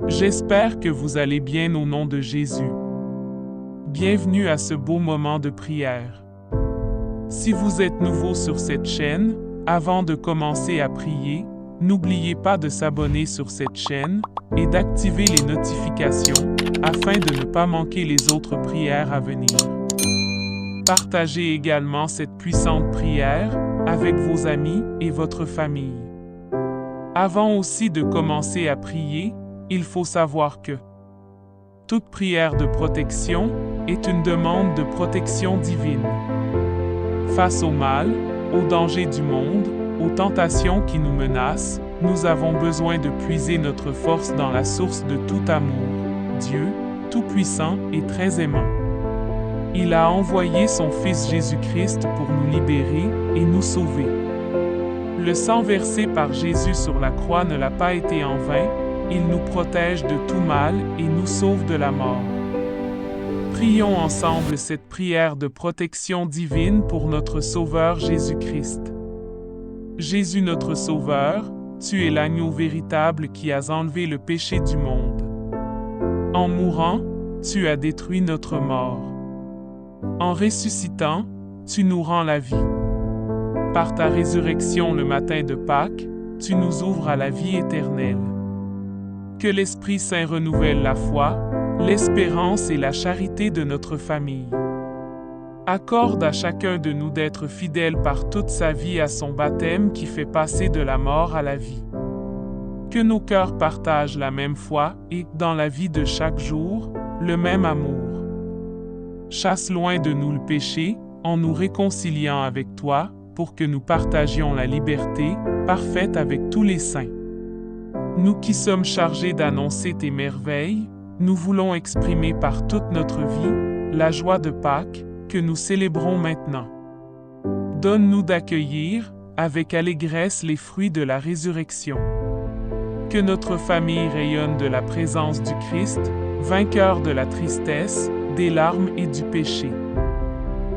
J'espère que vous allez bien au nom de Jésus. Bienvenue à ce beau moment de prière. Si vous êtes nouveau sur cette chaîne, avant de commencer à prier, n'oubliez pas de s'abonner sur cette chaîne et d'activer les notifications afin de ne pas manquer les autres prières à venir. Partagez également cette puissante prière avec vos amis et votre famille. Avant aussi de commencer à prier, il faut savoir que toute prière de protection est une demande de protection divine. Face au mal, aux dangers du monde, aux tentations qui nous menacent, nous avons besoin de puiser notre force dans la source de tout amour, Dieu, Tout-Puissant et très aimant. Il a envoyé son Fils Jésus-Christ pour nous libérer et nous sauver. Le sang versé par Jésus sur la croix ne l'a pas été en vain, il nous protège de tout mal et nous sauve de la mort. Prions ensemble cette prière de protection divine pour notre Sauveur Jésus-Christ. Jésus notre Sauveur, tu es l'agneau véritable qui as enlevé le péché du monde. En mourant, tu as détruit notre mort. En ressuscitant, tu nous rends la vie. Par ta résurrection le matin de Pâques, tu nous ouvres à la vie éternelle. Que l'Esprit Saint renouvelle la foi, l'espérance et la charité de notre famille. Accorde à chacun de nous d'être fidèle par toute sa vie à son baptême qui fait passer de la mort à la vie. Que nos cœurs partagent la même foi et, dans la vie de chaque jour, le même amour. Chasse loin de nous le péché, en nous réconciliant avec toi, pour que nous partagions la liberté parfaite avec tous les saints. Nous qui sommes chargés d'annoncer tes merveilles, nous voulons exprimer par toute notre vie la joie de Pâques que nous célébrons maintenant. Donne-nous d'accueillir avec allégresse les fruits de la résurrection. Que notre famille rayonne de la présence du Christ, vainqueur de la tristesse, des larmes et du péché.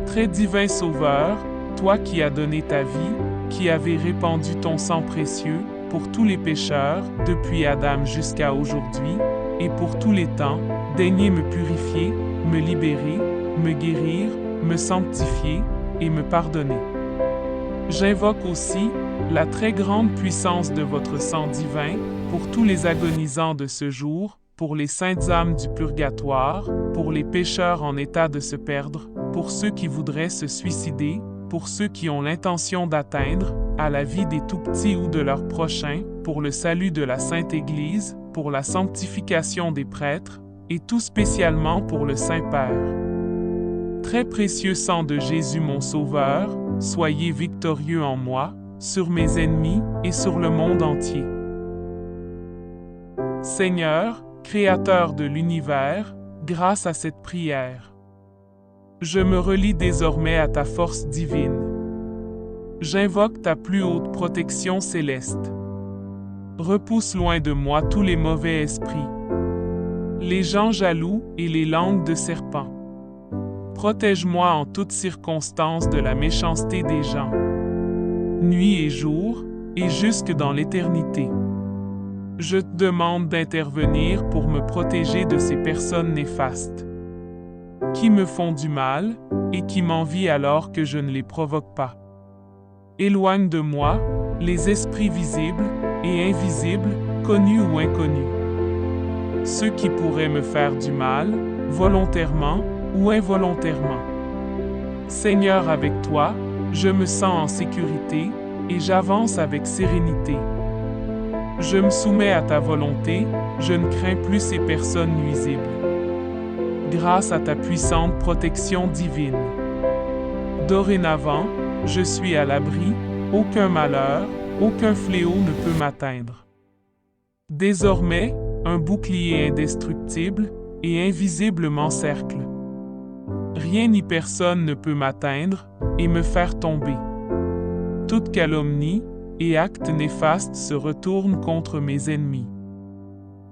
Très divin Sauveur, toi qui as donné ta vie, qui avais répandu ton sang précieux pour tous les pécheurs, depuis Adam jusqu'à aujourd'hui, et pour tous les temps, daignez me purifier, me libérer, me guérir, me sanctifier et me pardonner. J'invoque aussi la très grande puissance de votre sang divin pour tous les agonisants de ce jour, pour les saintes âmes du purgatoire, pour les pécheurs en état de se perdre, pour ceux qui voudraient se suicider, pour ceux qui ont l'intention d'atteindre à la vie des tout-petits ou de leurs prochains, pour le salut de la Sainte Église, pour la sanctification des prêtres, et tout spécialement pour le Saint-Père. Très précieux sang de Jésus mon Sauveur, soyez victorieux en moi, sur mes ennemis et sur le monde entier. Seigneur, Créateur de l'univers, grâce à cette prière, je me relie désormais à ta force divine. J'invoque ta plus haute protection céleste. Repousse loin de moi tous les mauvais esprits, les gens jaloux et les langues de serpent. Protège-moi en toutes circonstances de la méchanceté des gens, nuit et jour, et jusque dans l'éternité. Je te demande d'intervenir pour me protéger de ces personnes néfastes, qui me font du mal et qui m'envient alors que je ne les provoque pas. Éloigne de moi les esprits visibles et invisibles, connus ou inconnus. Ceux qui pourraient me faire du mal, volontairement ou involontairement. Seigneur, avec toi, je me sens en sécurité et j'avance avec sérénité. Je me soumets à ta volonté, je ne crains plus ces personnes nuisibles. Grâce à ta puissante protection divine. Dorénavant, je suis à l'abri, aucun malheur, aucun fléau ne peut m'atteindre. Désormais, un bouclier indestructible et invisible m'encercle. Rien ni personne ne peut m'atteindre et me faire tomber. Toute calomnie et acte néfaste se retournent contre mes ennemis.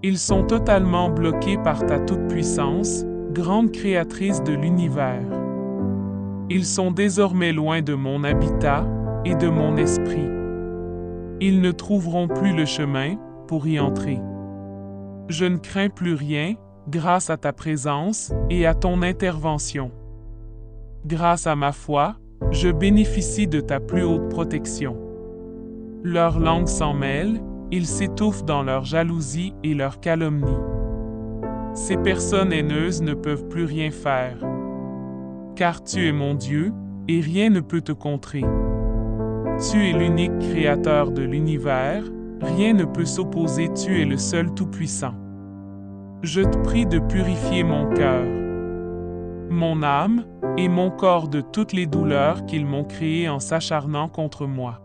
Ils sont totalement bloqués par ta toute-puissance, grande créatrice de l'univers. Ils sont désormais loin de mon habitat et de mon esprit. Ils ne trouveront plus le chemin pour y entrer. Je ne crains plus rien, grâce à ta présence et à ton intervention. Grâce à ma foi, je bénéficie de ta plus haute protection. Leur langue s'en mêle, ils s'étouffent dans leur jalousie et leur calomnie. Ces personnes haineuses ne peuvent plus rien faire. Car tu es mon Dieu, et rien ne peut te contrer. Tu es l'unique créateur de l'univers, rien ne peut s'opposer, tu es le seul Tout-Puissant. Je te prie de purifier mon cœur, mon âme et mon corps de toutes les douleurs qu'ils m'ont créées en s'acharnant contre moi,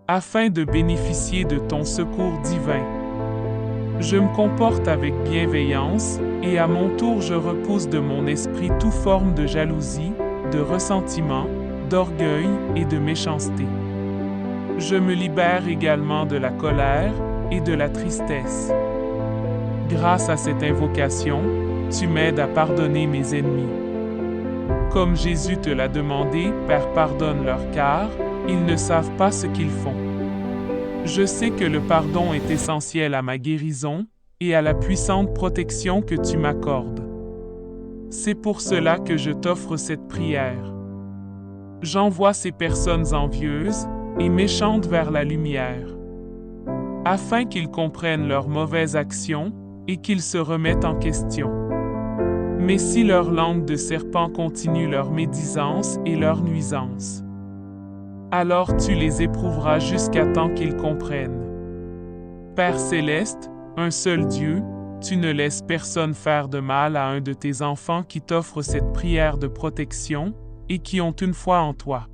afin de bénéficier de ton secours divin. Je me comporte avec bienveillance, et à mon tour je repousse de mon esprit toute forme de jalousie, de ressentiment, d'orgueil et de méchanceté. Je me libère également de la colère et de la tristesse. Grâce à cette invocation, tu m'aides à pardonner mes ennemis. Comme Jésus te l'a demandé, Père, pardonne-leur car ils ne savent pas ce qu'ils font. Je sais que le pardon est essentiel à ma guérison et à la puissante protection que tu m'accordes. C'est pour cela que je t'offre cette prière. J'envoie ces personnes envieuses et méchantes vers la lumière, afin qu'ils comprennent leurs mauvaises actions et qu'ils se remettent en question. Mais si leur langue de serpent continue leur médisance et leur nuisance, alors tu les éprouveras jusqu'à temps qu'ils comprennent. Père céleste, un seul Dieu, tu ne laisses personne faire de mal à un de tes enfants qui t'offrent cette prière de protection et qui ont une foi en toi.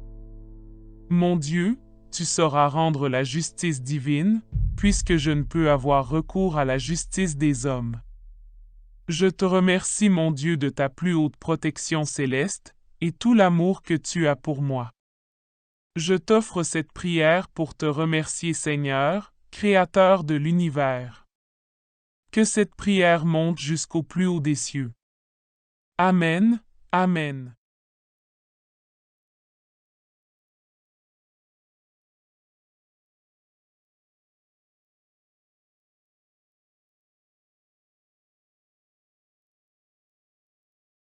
Mon Dieu, tu sauras rendre la justice divine, puisque je ne peux avoir recours à la justice des hommes. Je te remercie, mon Dieu, de ta plus haute protection céleste et tout l'amour que tu as pour moi. Je t'offre cette prière pour te remercier, Seigneur, Créateur de l'univers. Que cette prière monte jusqu'au plus haut des cieux. Amen, Amen.